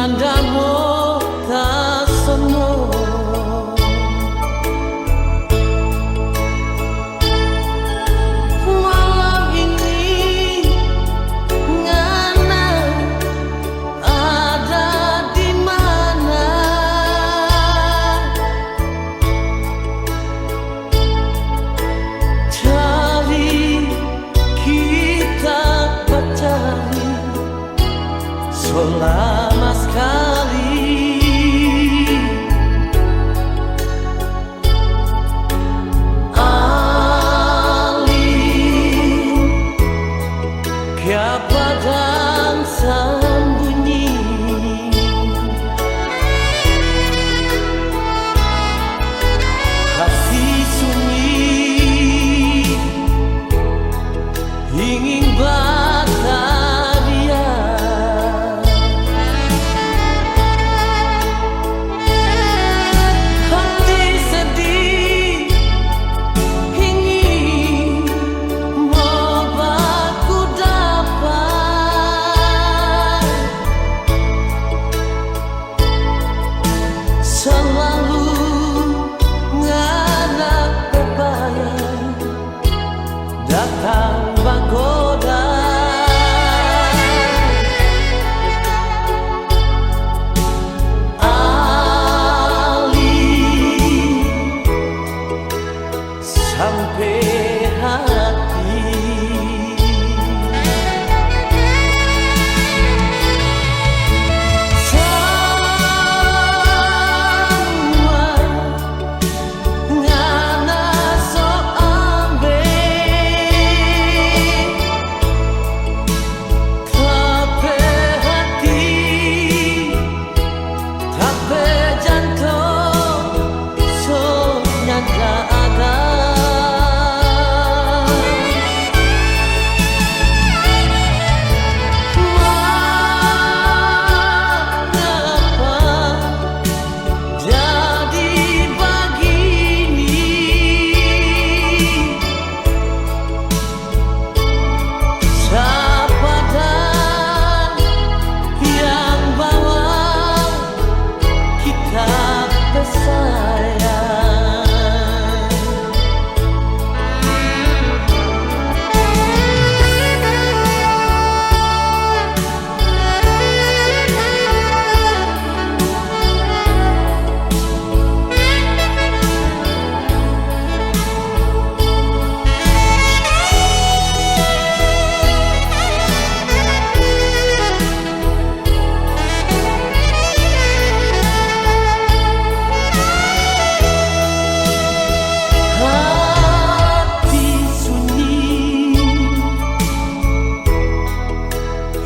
Nandamu tak sono malam ini ngana ada di mana cari kita bercari selama sekali alih ke padang sembunyi hati sunyi ingin bahagia. Hati sedih ingin membaku dapat selalu nganak berbayar datang menggoda. Sampai hati semua ngana so ambe tapi hati tapi jantung so nyangka ada.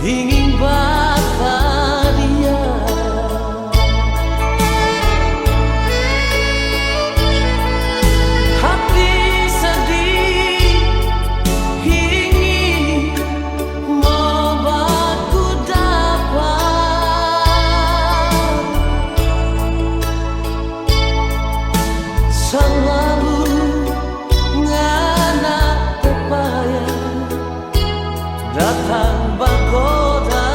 Ingin bahagia, hati sedih ingin membaku dapat selalu nganak upaya datang bagoda.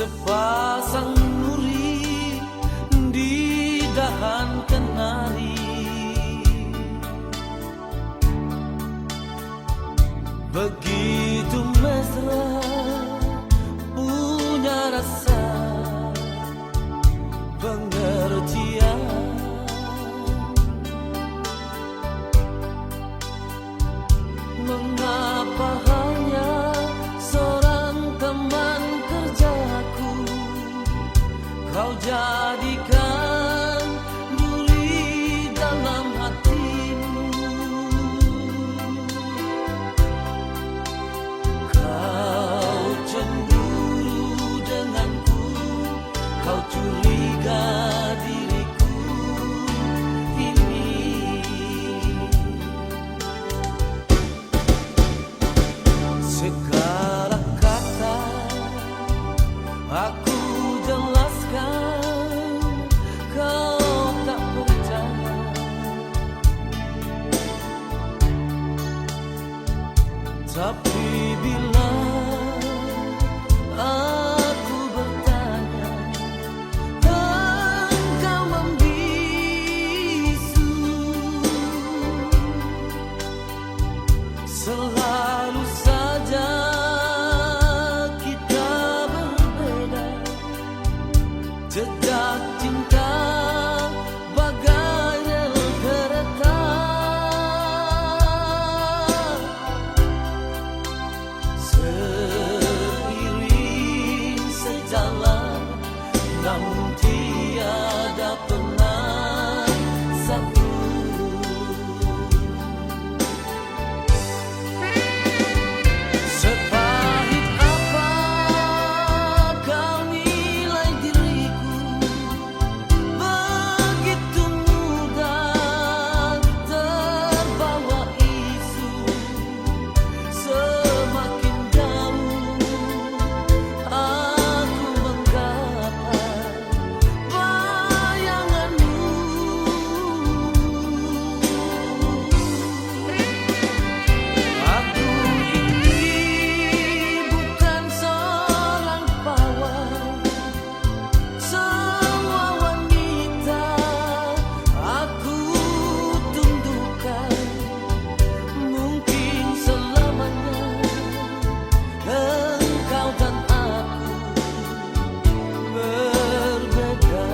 sepasang duri di dahan kenari. Begitu mesra, punya rasa pengertian. Mengapa hanya seorang teman kerjaku kau jadikan duri dalam hatimu? Kau cemburu denganku, kau curiga diriku ini. Segala kata aku jelaskan, kau tak percaya. Tapi bila aku bertanya, engkau membisu. Selalu saja kita berbeda, jejak cinta bagai rel kereta. Seiring sejalan, namun tiada pernah satu. Sepahit apa kau nilai diriku, begitu mudah terbawa isu. Semakin jauh aku menggapai bayanganmu. Aku ini bukan seorang pawang, semua wanita aku tundukkan. Mungkin selamanya engkau dan aku berbeda.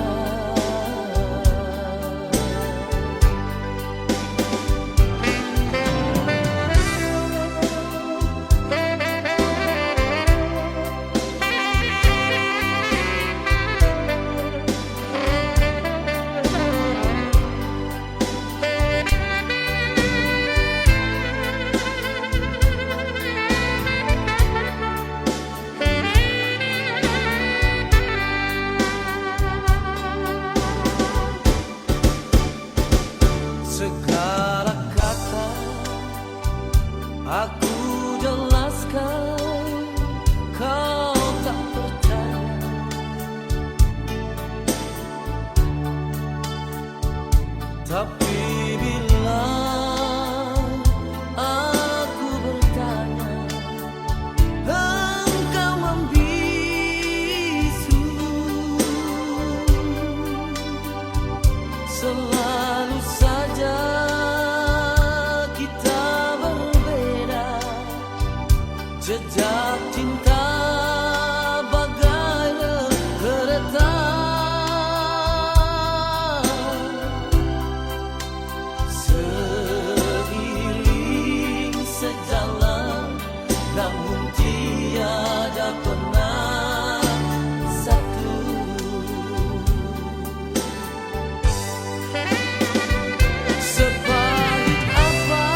Segala kata aku jelaskan, kau tak percaya. Tapi bila aku bertanya, engkau membisu. Selalu saja kita berbeda, jejak cinta bagai rel kereta. Seiring sejalan, namun tiada pernah satu. Sepahit apa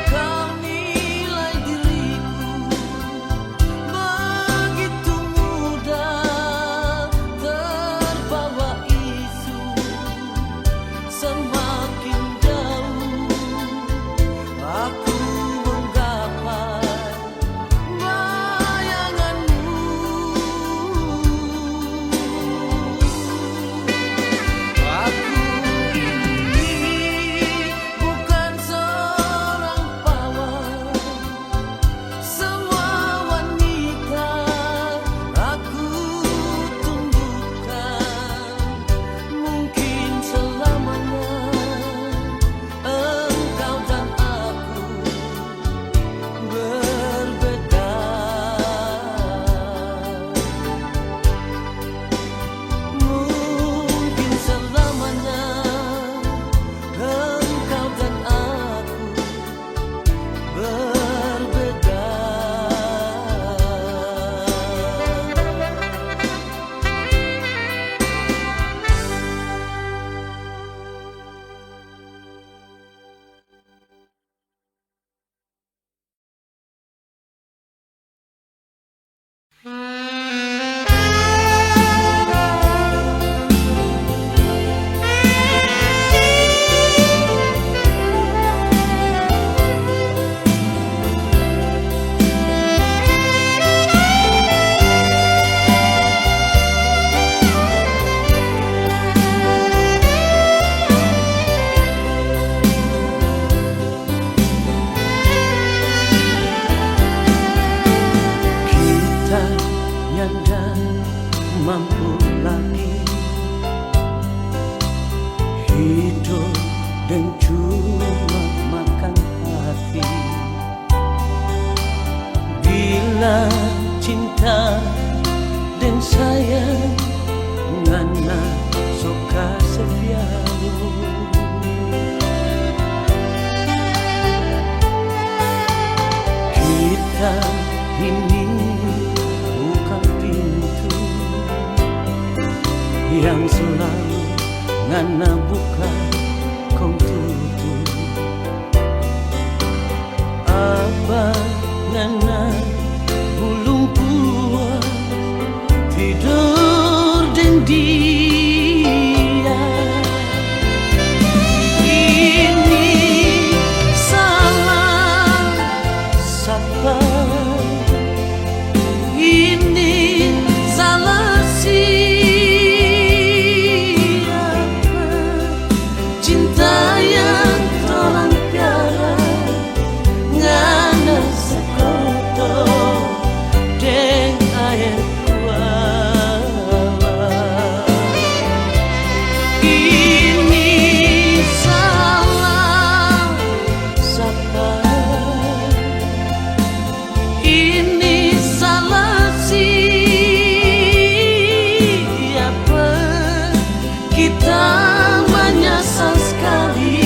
kau nilai diriku, Bila cinta dan sayang ngana suka sepiaru, kita ini bukan pintu yang selalu ngana buka kong tutup. Abah ngana belum puas tidur dan dia. Ini salah siapa? Ini salah siapa? Cinta yang torang piara ngana sekoto deng air kuala. Ini salah siapa? Ini salah siapa? Kita menyesal sekali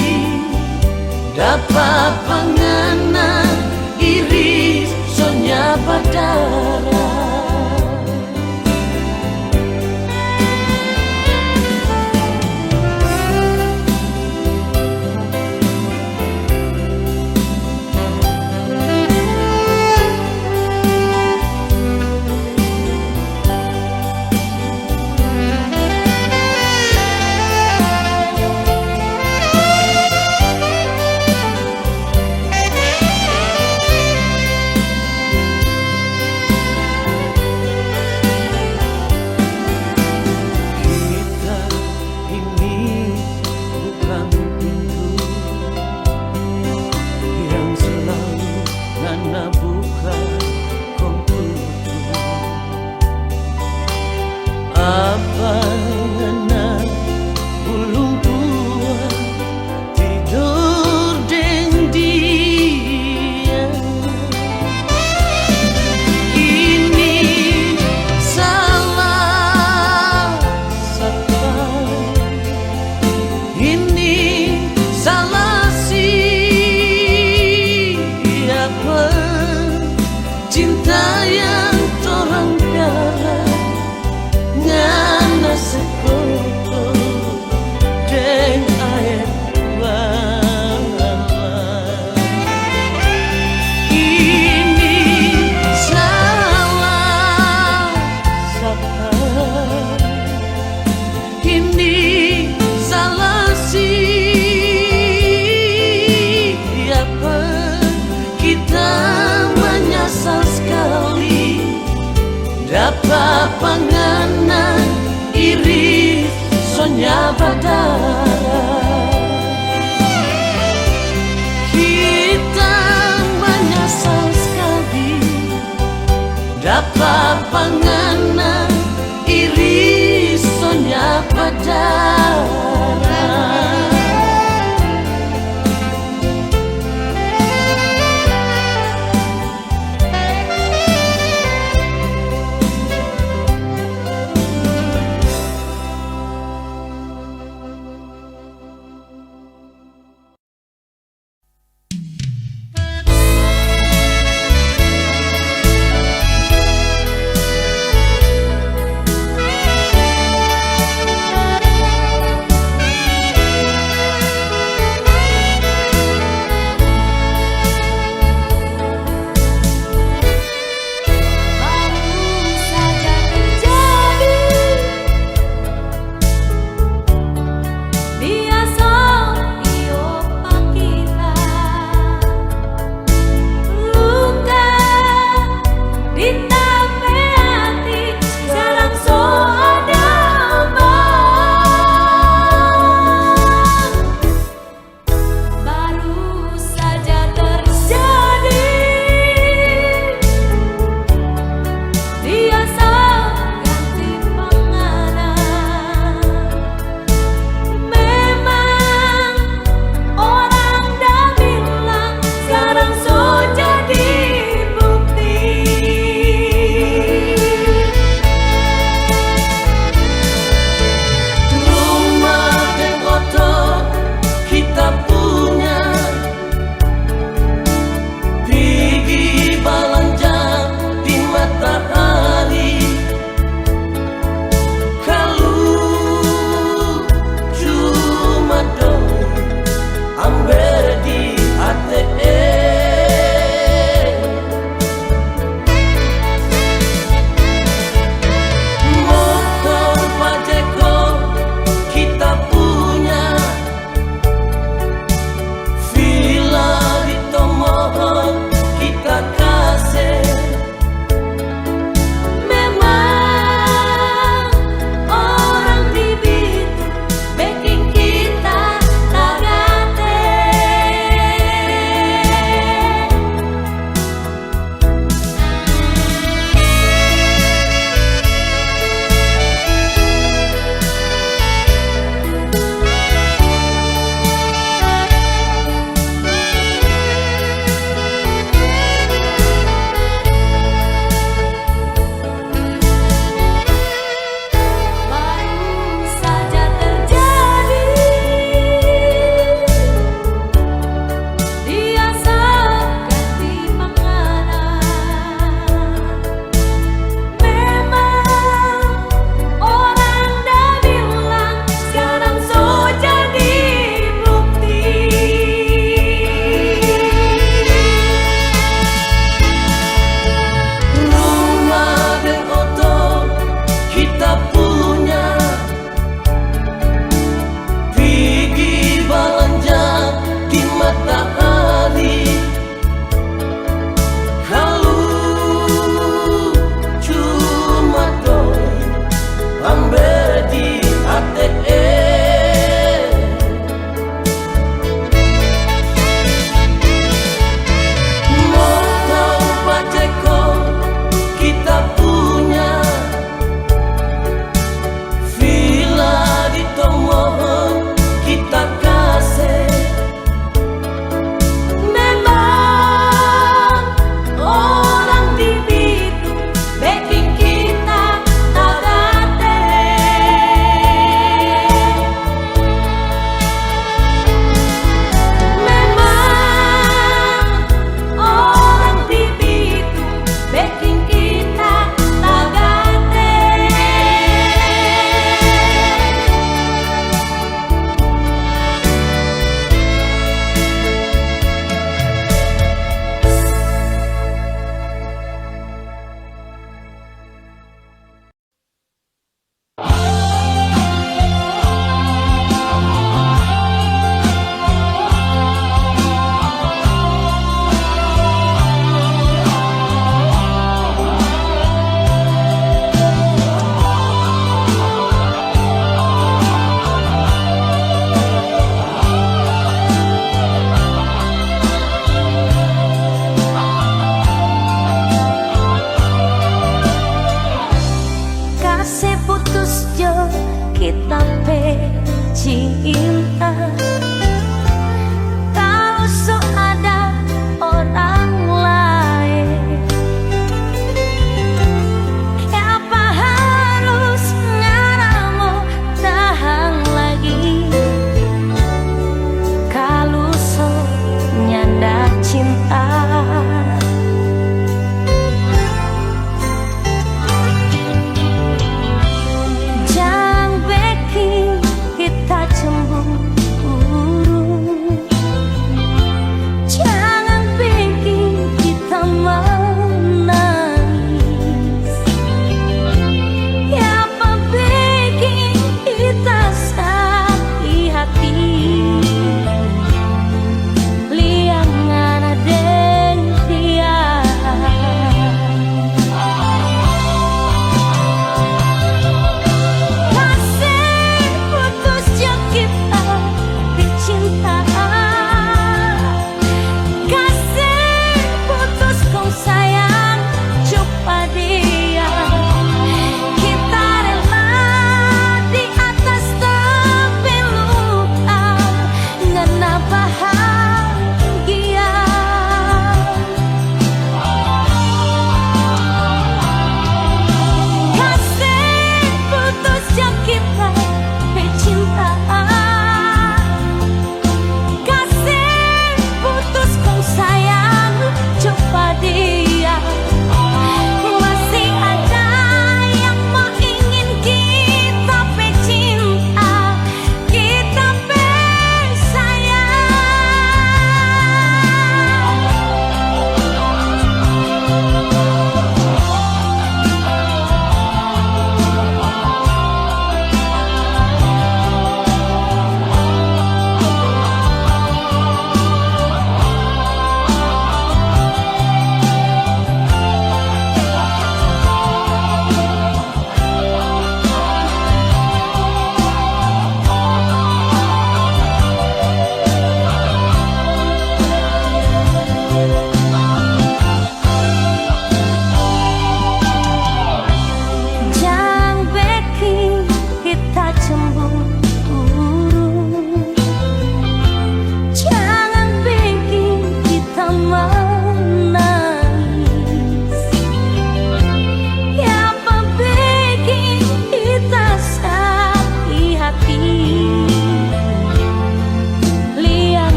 dapat pengenang iris sonya berdarah. Cinta yang torang piara ngana sekoto deng air kuala. Ini salah siapa? Ini salah siapa? Kita menyesal sekali dapat pengenang iris sonya berdarah. Kita menyesal sekali dapat pengenang iris sonya berdarah.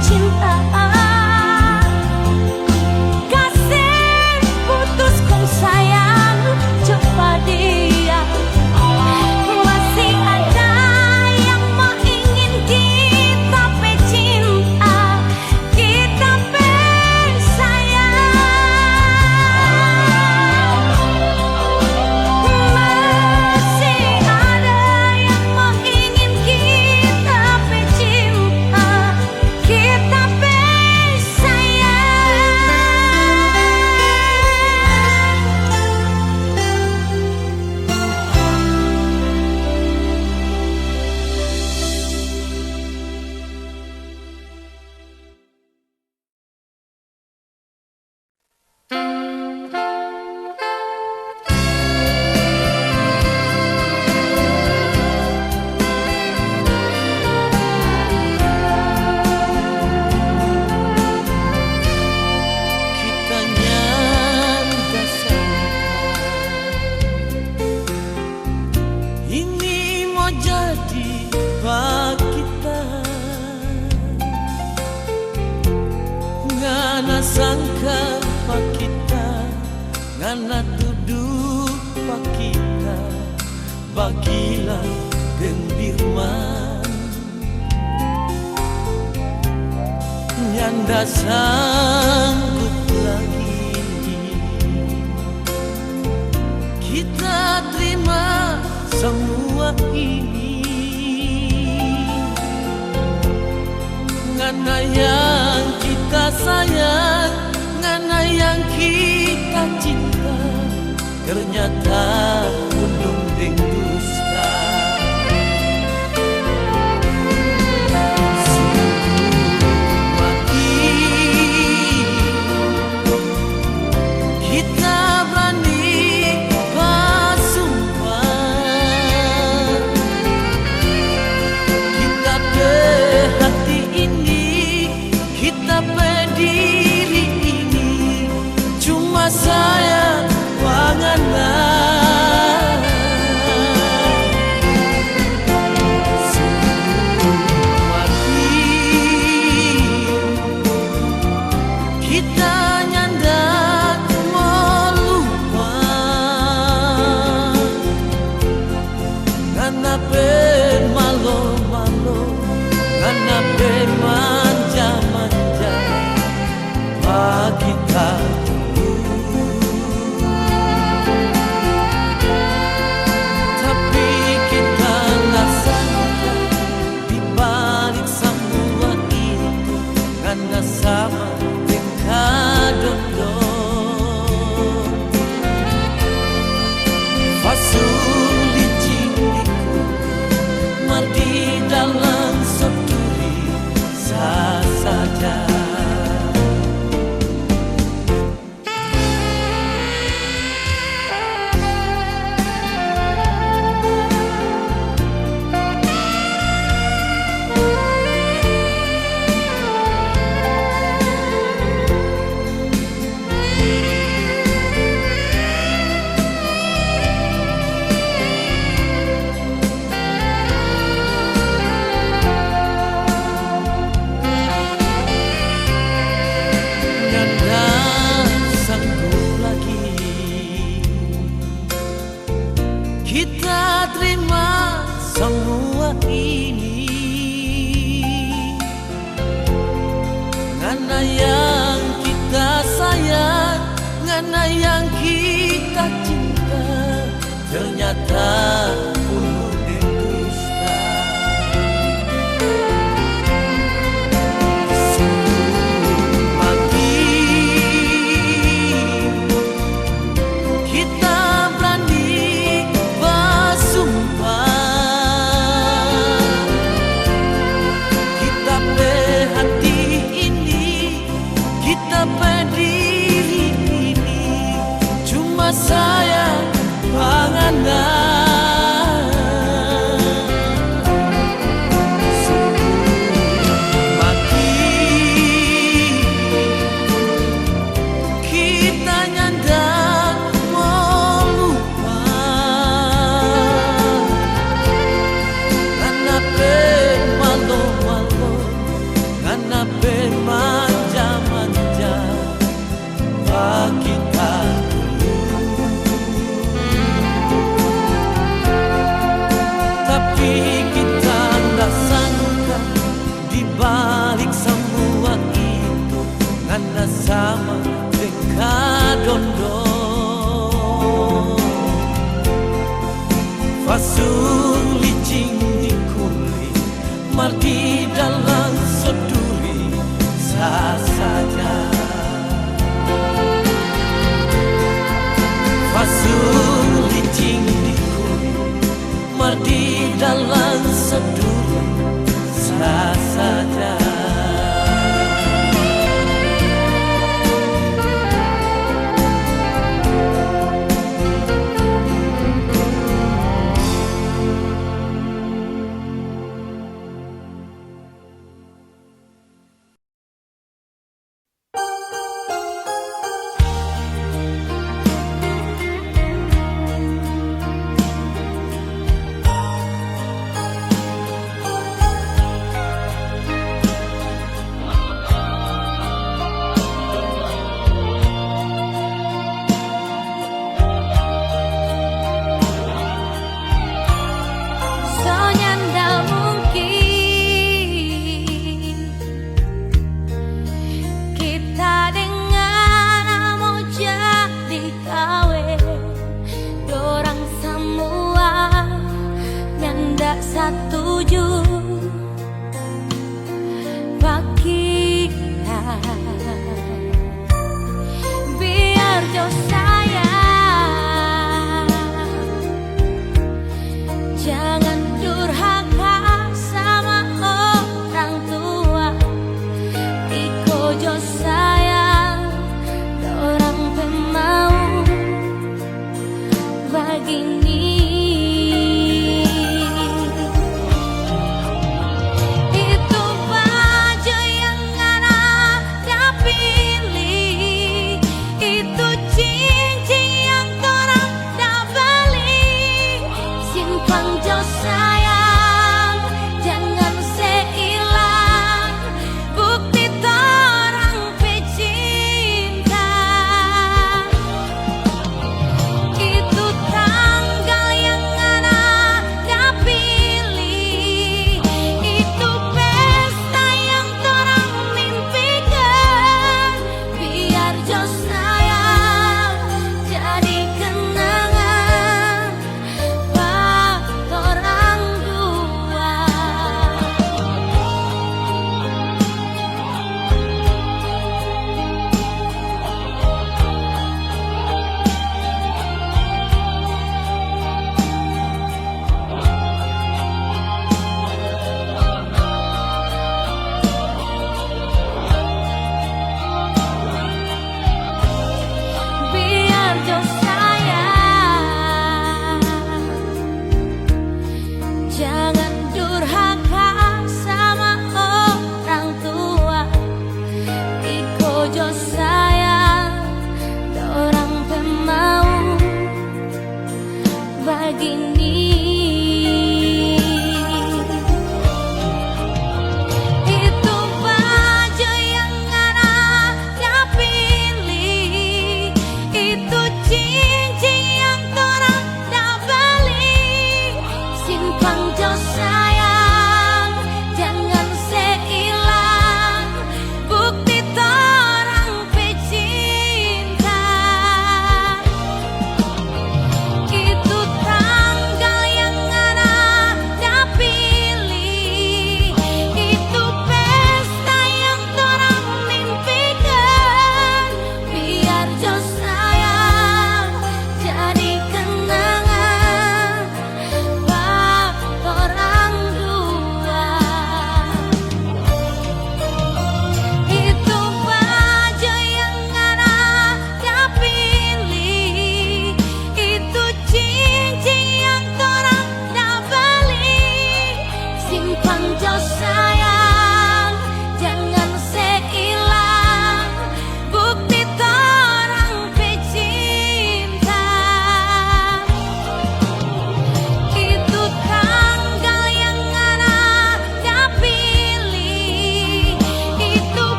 cinta. Kasih putus kong sayang, coba dia. Masih ada yang mau ingin kita cinta, kita sayang. Masih ada yang mau ingin kita cinta, kita sayang. Kita nyanda sangka ini mau jadi bak kita. Ngana sangka pak kita, ngana tuduh pak kita, bagilah gendirman. Nyanda sanggup lagi kita terima semua ini. Ngana yang kita sayang, ngana yang kita cinta, ternyata undung deng dusta. Kita berani bersumpah, kita hati ini, kita berdiri ini, cuma sayang panganan. Mati kita nyanda ngana pen malo-malo, ngana pen manja-manja, pak kita dulu. Tapi kita nggak sangka di balik semua itu, ngana sama dengan dondong. Fasum di cindiku, di dalam soturi sah saja. Kita terima semua ini, ngana yang kita sayang, ngana yang kita cinta, ternyata ulu dan dusta. Kita berani bersumpah, kita hati ini, kita berdiri ini, cuma sayang panganan. pernah bermanja-manja Pak kita dulu. Tapi kita nggak sangka di balik semua itu ngana sama dengan dondong fasung licin di kulit mar di dalam seduri sah saja fasung licin di kulit mar di dalam seduri sah saja. Soalnya ndak mungkin kita dengan mau jadi kawin. Dorang semua nyandak setuju Pak kita biar jauh sayang. Jangan durhaka sama orang tua. Iko jo saya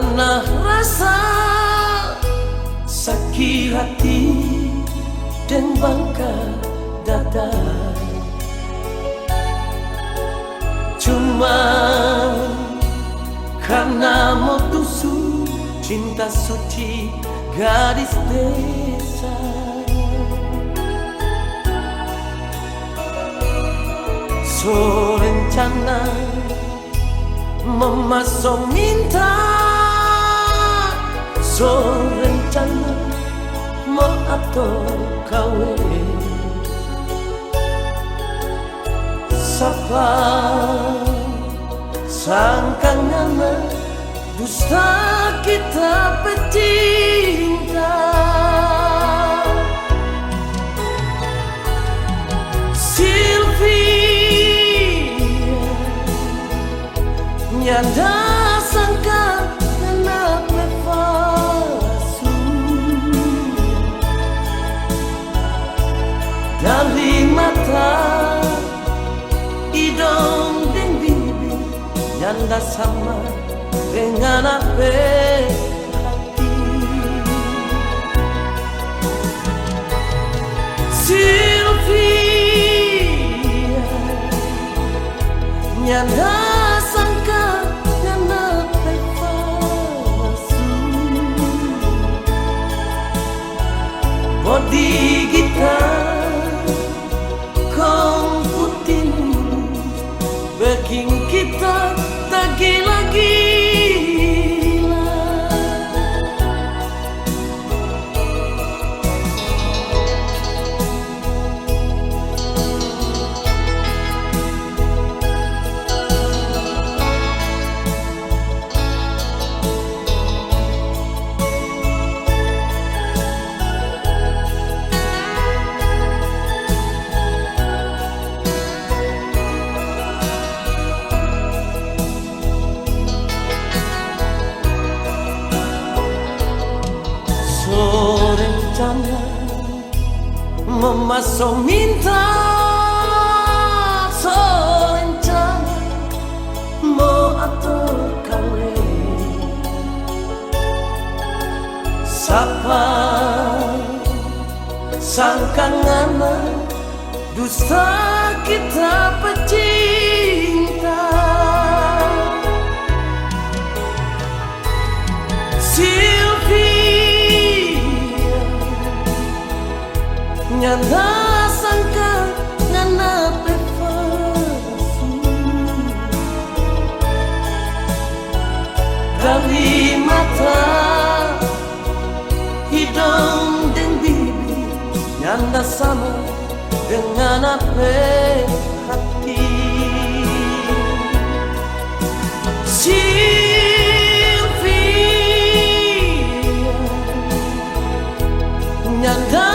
karena rasa sakit hati dan bangga dada. Cuma karena mau tusuk cinta suci gadis desa. So rencana memasang minta, so rencana mau atur kawin. Sapa sangkangana dusta kita pecinta. Nyanda sangka kenapa palsu dari mata, hidung dan bibir. Nyanda sama dengan apa hati. Sylvia, nyanda sangka kenapa palsu. Bodi kita komputin, bikin kita tak gila-gila. Rencana memasang minta, so rencana mau atur kawin. Sapa sangkangana dusta kita pecinta. Nyanda sangka kenapa palsu dari mata, hidung dan bibir. Nyanda sama dengan apa hati. Sylvia, nyanda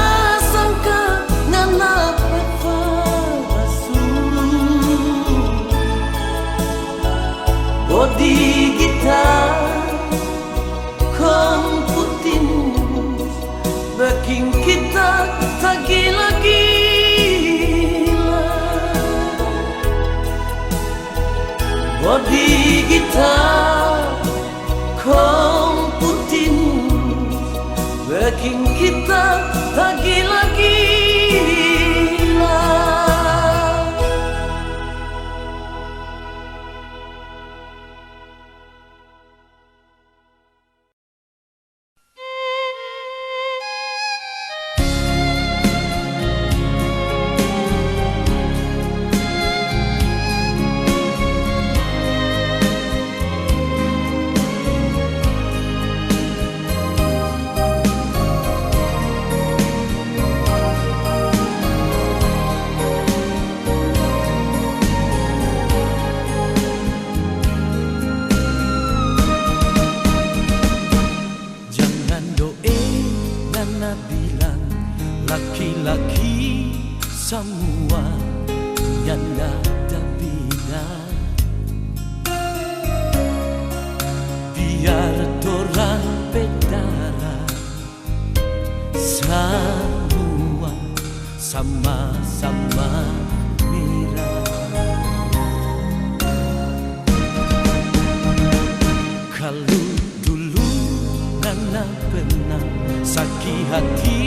bodi kita komputin, bikin kita tak gila-gila. Bodi kita komputin, bikin kita tak gila-gila. Laki-laki semua yang ada bina, biar dorang bedara, semua sama-sama mira. Kalau dulu pernah sakit hati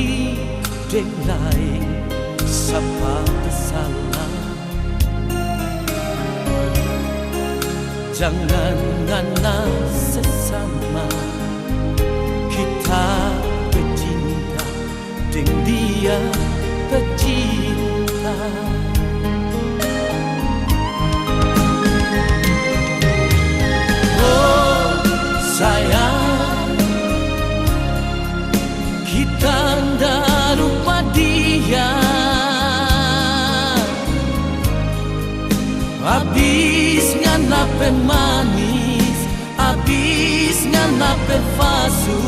deng lain siapa bersalah. Jangan ngana sesama kita bercinta deng dia bercinta. Sayang, kita ndak lupa dia. Habis nganape manis, habis nganape fasu,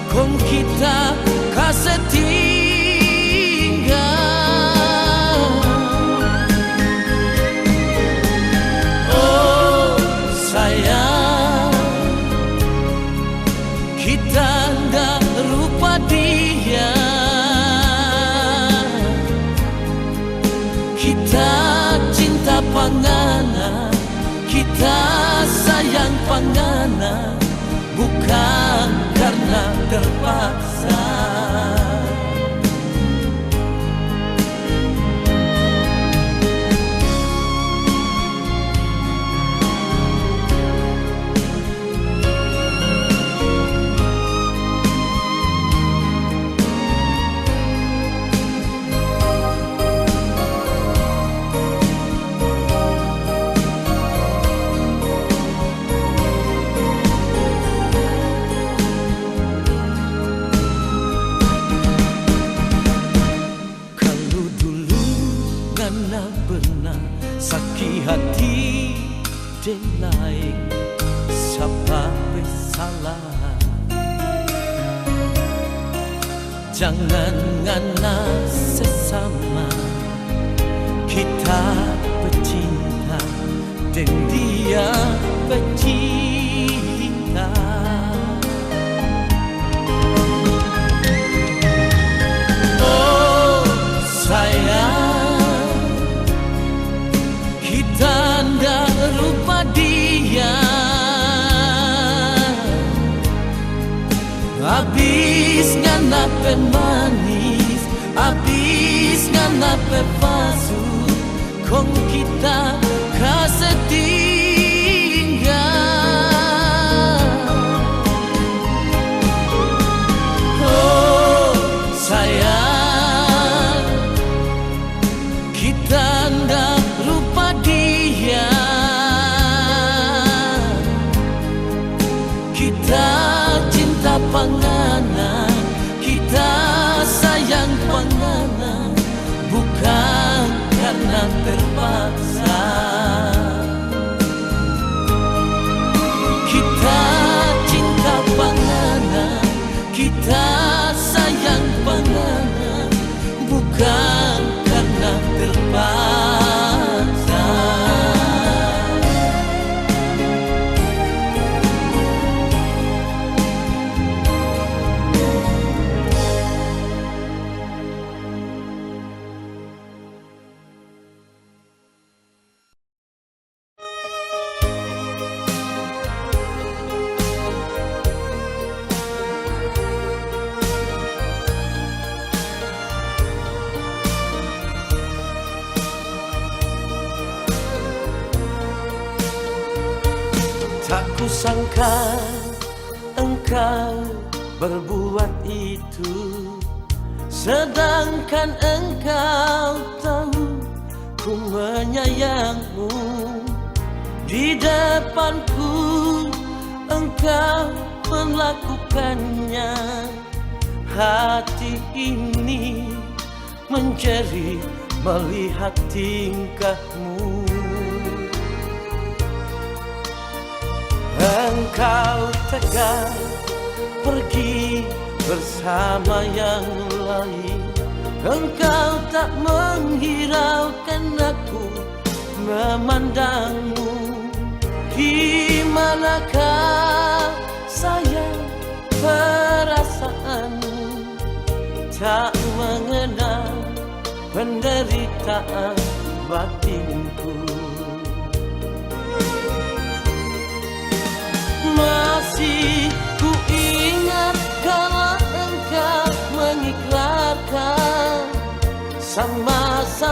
kong kita kasih tinggal. Oh sayang, kita ndak lupa dia. Kita cinta pangana, kita sayang pangana, bukan karena terpaksa. Pernah sakit hati deng lain siapa bersalah. Jangan ngana sesama kita bercinta deng dia bercinta. Oh sayang, kita ndak lupa dia. Habis nganape manis, habis nganape fasu, kong kita kasih tinggal. Oh sayang, kita ndak lupa dia. Kita cinta pangana, kita sayang pangana, bukan karena terpaksa. Kita cinta pangana, kita sayang pangana, bukan karena terpaksa. Tak kusangka engkau berbuat itu, sedangkan engkau tahu ku menyayangmu. Di depanku engkau melakukannya. Hati ini menjerit melihat tingkahmu. Engkau tegar pergi bersama yang lain. Engkau tak menghiraukan aku memandangmu. Di manakah sayang perasaanmu? Tak mengenal penderitaan batinku. Masih ku ingat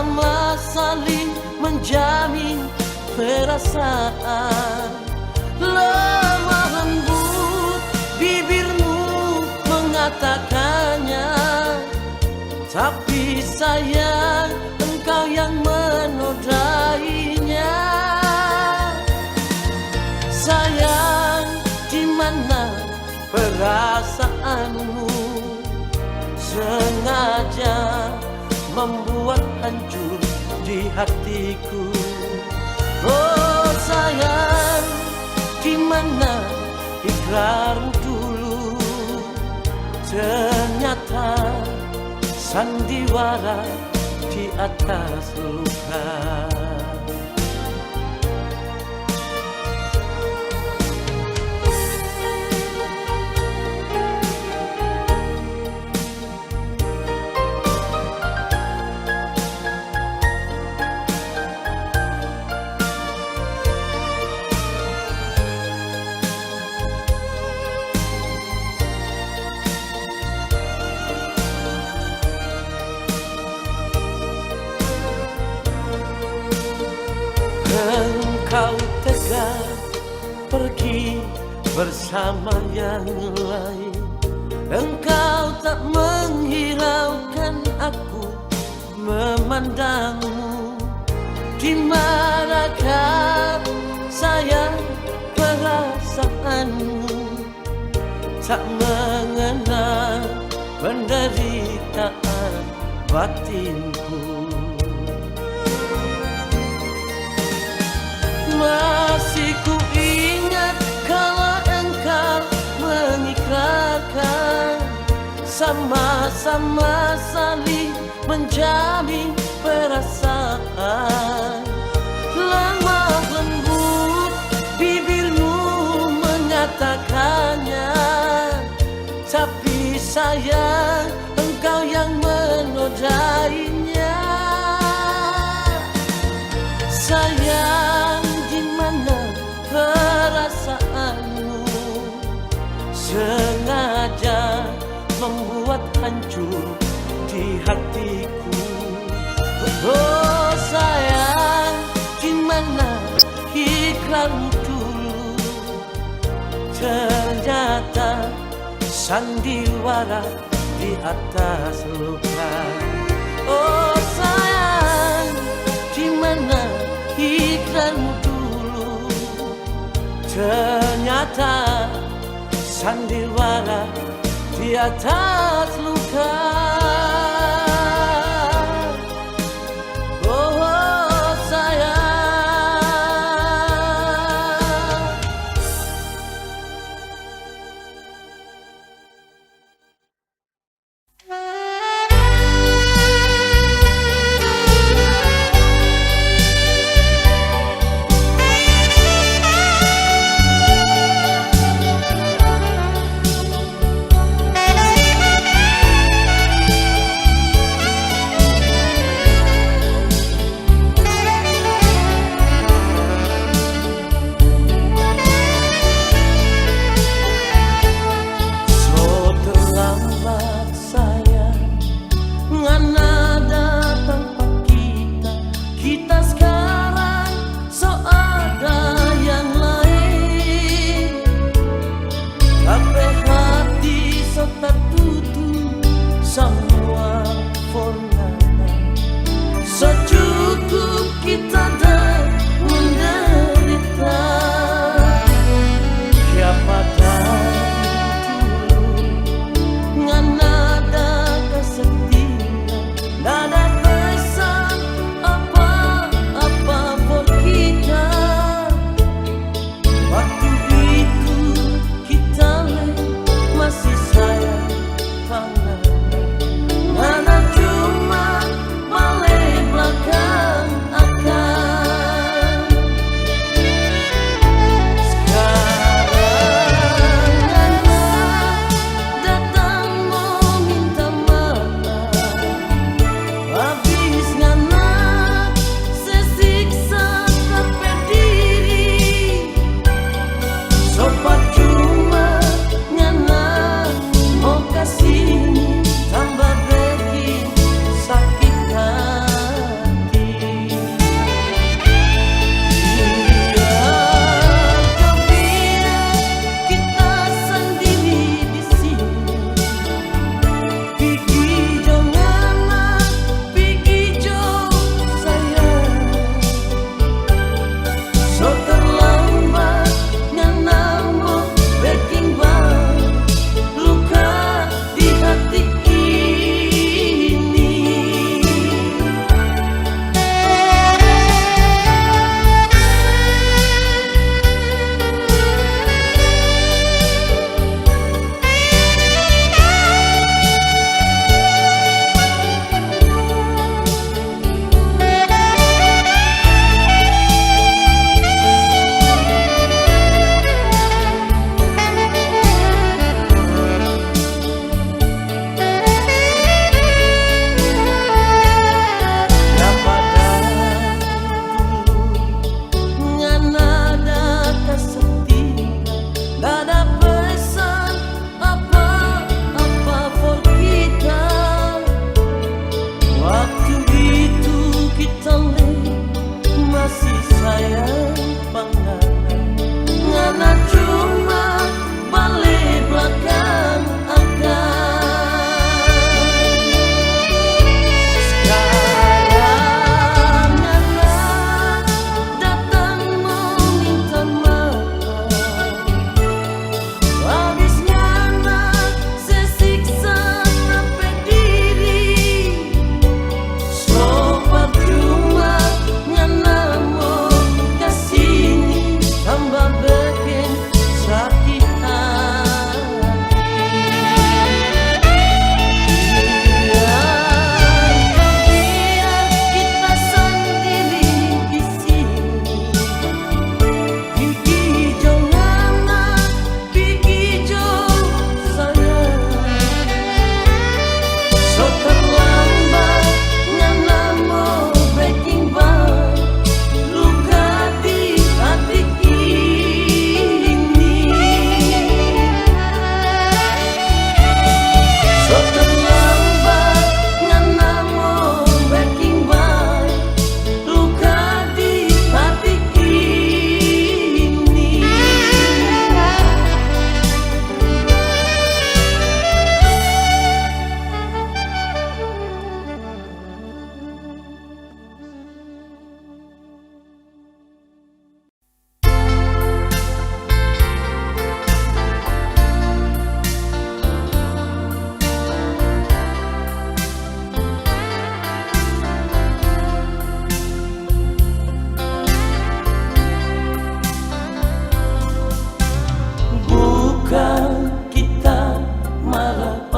sama saling menjamin perasaan. Lemah lembut bibirmu mengatakannya, tapi sayang engkau yang menodainya. Sayang, di mana perasaanmu? Sengaja membuat hancur di hatiku. Oh sayang, di mana ikrarmu dulu? Ternyata sandiwara di atas luka. Engkau tegar pergi bersama yang lain. Engkau tak menghiraukan aku memandangmu. Di manakah sayang perasaanmu? Tak mengenal penderitaan batinku. Masih ku ingat kalau engkau mengikrarkan, sama-sama saling menjamin perasaan. Lemah lembut bibirmu mengatakannya, tapi sayang engkau yang menodainya. Sayang, di mana perasaanmu? Sengaja membuat hancur di hatiku. Oh sayang, di mana ikrarmu dulu? Ternyata sandiwara di atas luka. Oh sayang, di mana ikrarmu dulu? Ternyata sandiwara di atas luka. Oh sayang.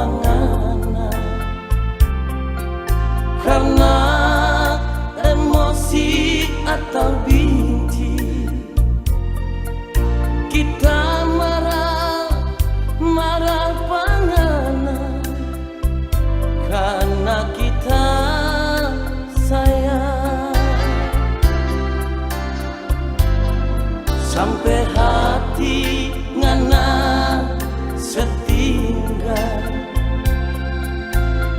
panganan karena emosi atau binti. Kita marah panganan karena kita sayang. Sampai hati ngana setinggal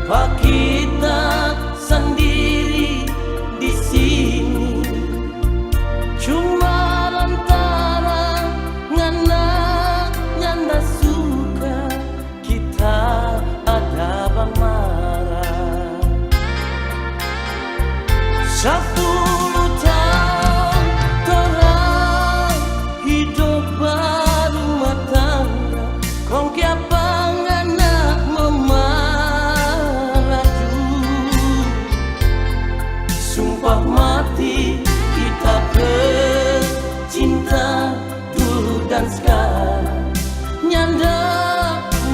pak kita sendiri di sini. Cuma lantaran ngana nyanda suka kita ada marah. 10 tahun torang hidup berumah tangga, kong kiapa ngana memaraju. Sumpah mati kita bercinta dulu dan sekarang nyanda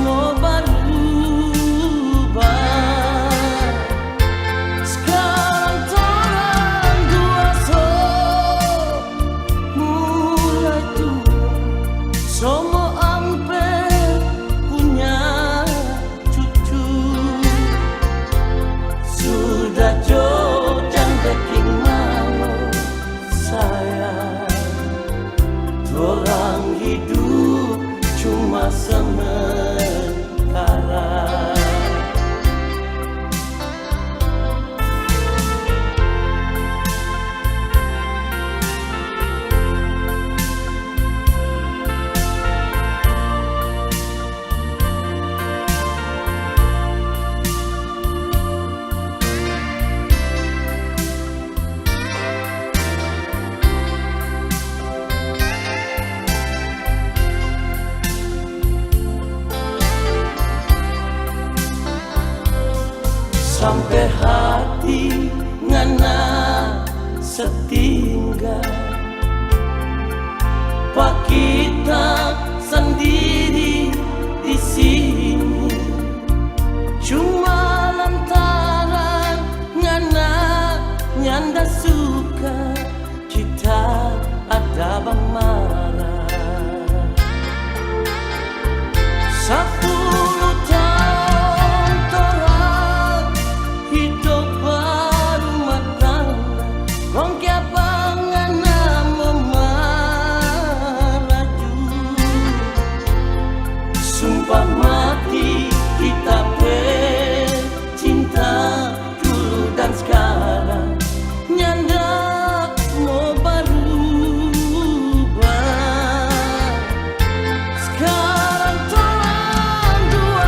mau berubah. Sekarang torang dua mulai tua, semua hampir punya cucu. Sudah jojang bikin malu sayang. Torang hidup cuma sementara. Sampai hati ngana setinggal pak kita sendiri di sini. Cuma lantaran ngana nyanda suka kita ada marah. 10 tahun torang hidup berumah tangga, kong kiapa ngana memaraju. Sumpah mati kita bercinta dulu dan sekarang nyanda mau berubah. Sekarang torang dua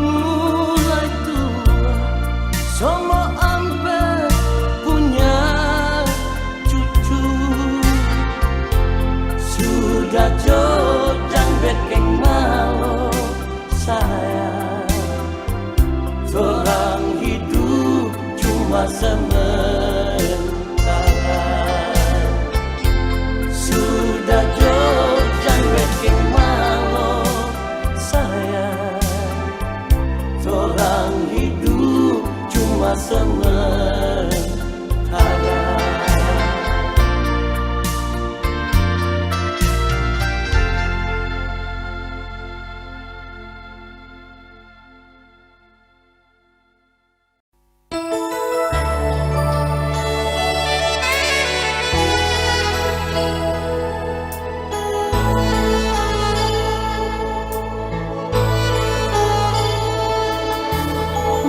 mulai tua, semua hampir punya cucu. Sudah jojang bikin malu sayang. Torang hidup cuma sementara. Sudah jojang bikin malu sayang. Torang hidup cuma sementara.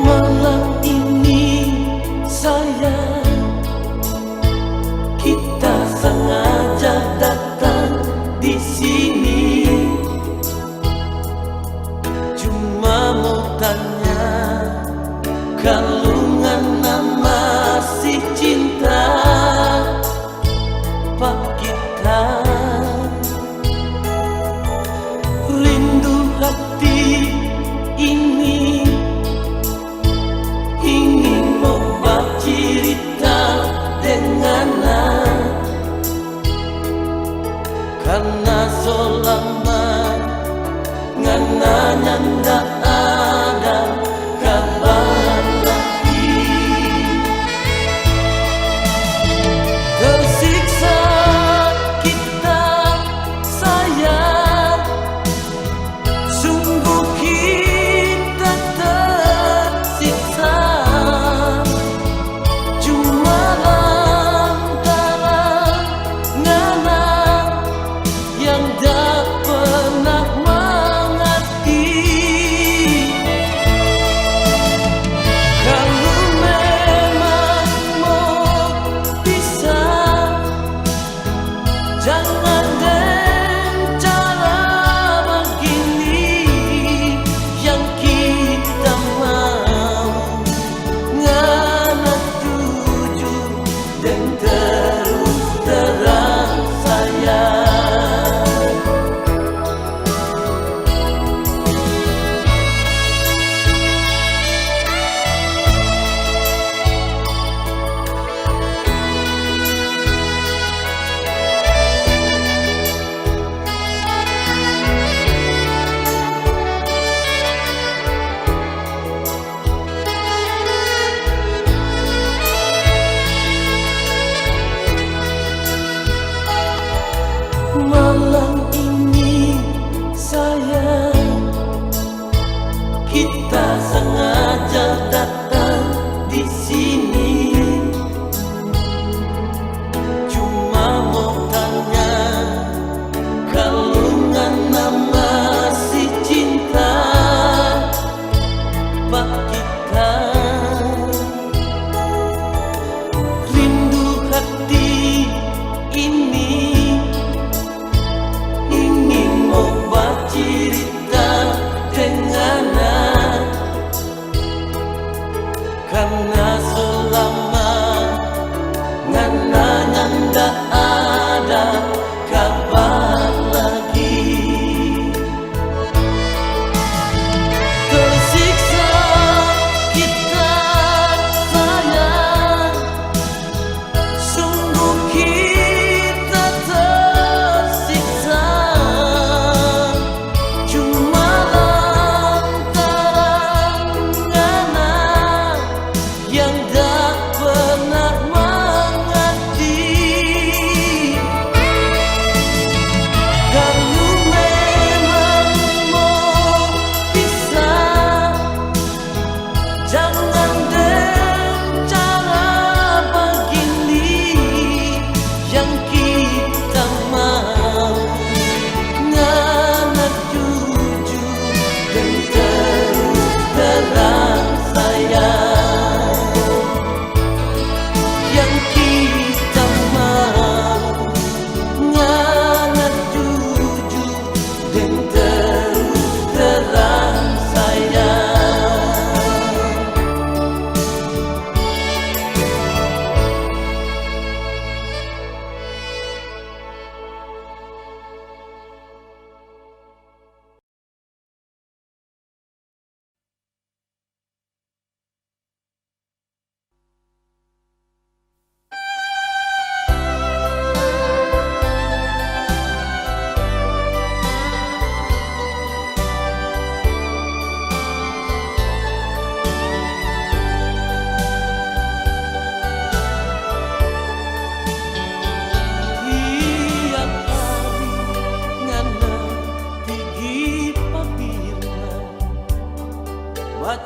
Malam ini Kita sengaja datang di sini, cuma mau tanya kalau Ngana masih cinta Pak kita. Rindu hati ini ingin mau bercerita dengan karena selama Ngana nyanda ada kabar lagi. Tersiksa kita sayang, sungguh kita tersiksa, cuma lantaran Ngana yang tak pernah mengerti. Kalau memang mau pisah, jangan dengan cara begini. Yang kita mau Ngana jujur dan terus terang sayang. Yang kita mau Ngana jujur dan terus terang sayang. Tiap hari Ngana tinggi papirna,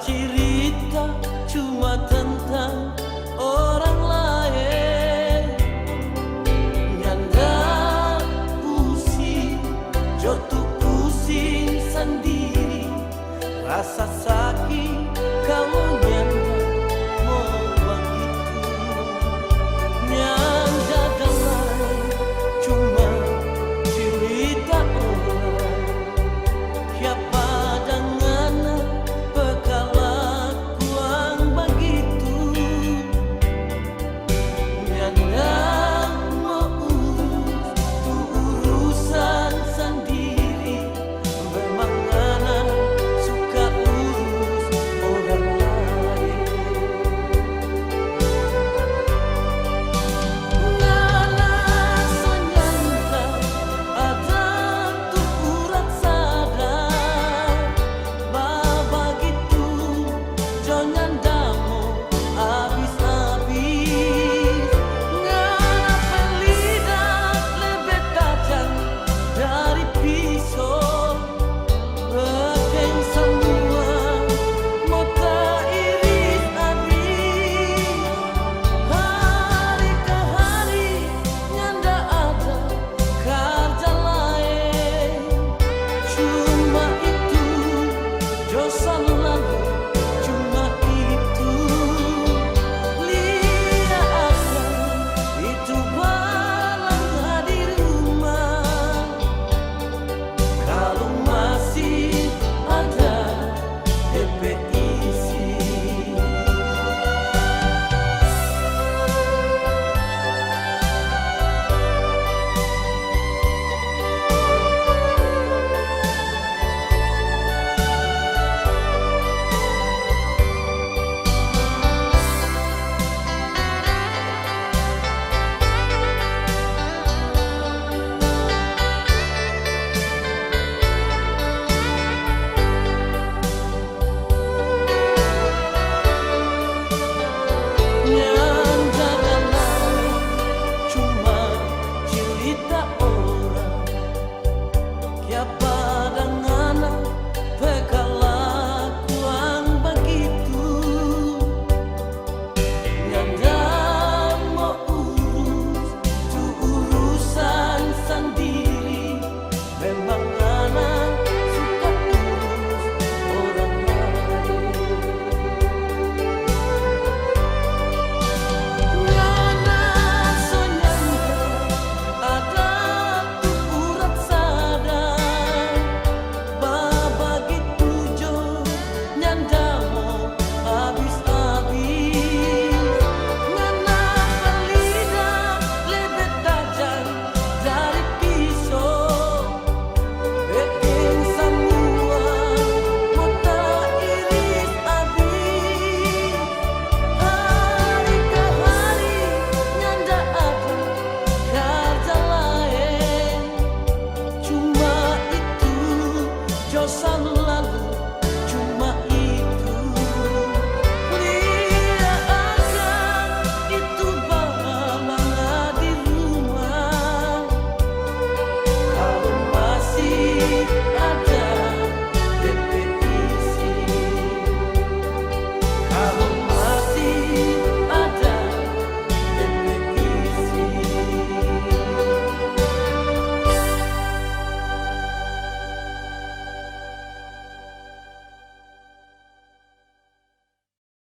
cerita cuma tentang orang lain. Nyanda pusing, jatuh pusing sendiri, rasa sakit kalau nyanda mau begitu. Nyanda dan lain cuma cerita orang, siapa dengan kelakuan begitu. Nyanda mau urus urusan sendiri, memang Ngana suka urus hati